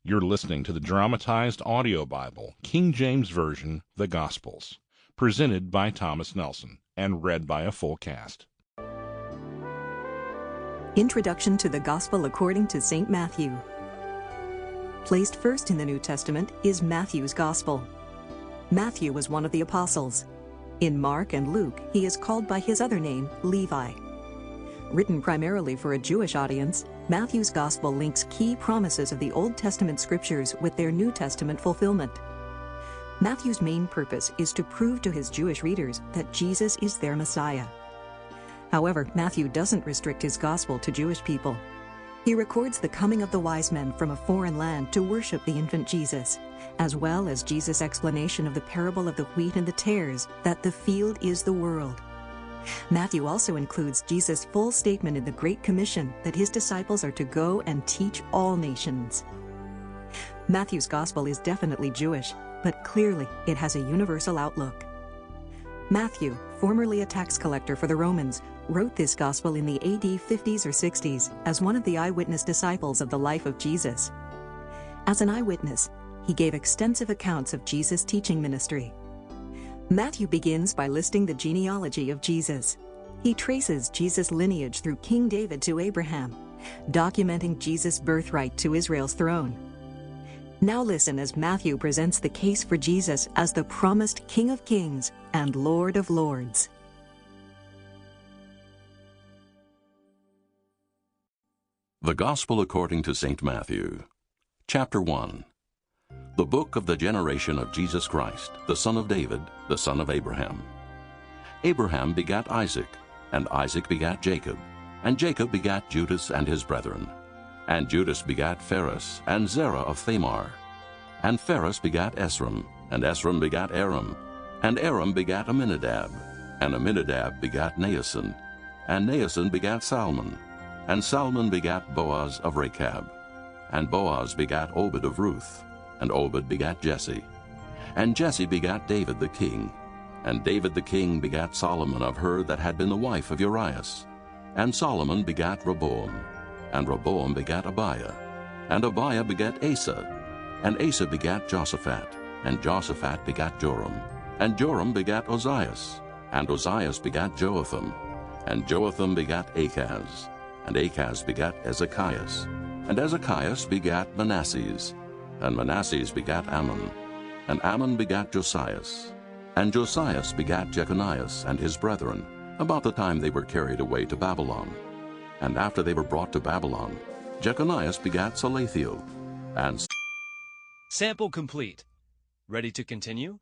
You're listening to the Dramatized Audio Bible, King James Version, The Gospels, presented by Thomas Nelson and read by a full cast. Introduction to the Gospel according to St. Matthew. Placed first in the New Testament is Matthew's Gospel. Matthew was one of the apostles. In Mark and Luke, he is called by his other name, Levi. Written primarily for a Jewish audience, Matthew's Gospel links key promises of the Old Testament scriptures with their New Testament fulfillment. Matthew's main purpose is to prove to his Jewish readers that Jesus is their Messiah. However, Matthew doesn't restrict his Gospel to Jewish people. He records the coming of the wise men from a foreign land to worship the infant Jesus, as well as Jesus' explanation of the parable of the wheat and the tares, that the field is the world. Matthew also includes Jesus' full statement in the Great Commission that his disciples are to go and teach all nations. Matthew's Gospel is definitely Jewish, but clearly it has a universal outlook. Matthew, formerly a tax collector for the Romans, wrote this Gospel in the AD 50s or 60s as one of the eyewitness disciples of the life of Jesus. As an eyewitness, he gave extensive accounts of Jesus' teaching ministry. Matthew begins by listing the genealogy of Jesus. He traces Jesus' lineage through King David to Abraham, documenting Jesus' birthright to Israel's throne. Now listen as Matthew presents the case for Jesus as the promised King of Kings and Lord of Lords. The Gospel according to St. Matthew, Chapter 1. The book of the generation of Jesus Christ, the son of David, the son of Abraham. Abraham begat Isaac, and Isaac begat Jacob, and Jacob begat Judas and his brethren. And Judas begat Phares, and Zerah of Thamar. And Phares begat Esrom, and Esrom begat Aram, and Aram begat Aminadab, and Aminadab begat Naasson, and Naasson begat Salmon, and Salmon begat Boaz of Rechab, and Boaz begat Obed of Ruth, and Obed begat Jesse. And Jesse begat David the king. And David the king begat Solomon of her that had been the wife of Urias. And Solomon begat Rehoboam. And Rehoboam begat Abiah. And Abiah begat Asa. And Asa begat Joshaphat. And Joshaphat begat Joram. And Joram begat Ozias. And Ozias begat Joatham. And Joatham begat Achaz. And Achaz begat Ezekias. And Ezekias begat Manasses. And Manasses begat Ammon. And Ammon begat Josias. And Josias begat Jeconias and his brethren, about the time they were carried away to Babylon. And after they were brought to Babylon, Jeconias begat Salathiel. And Sample complete. Ready to continue?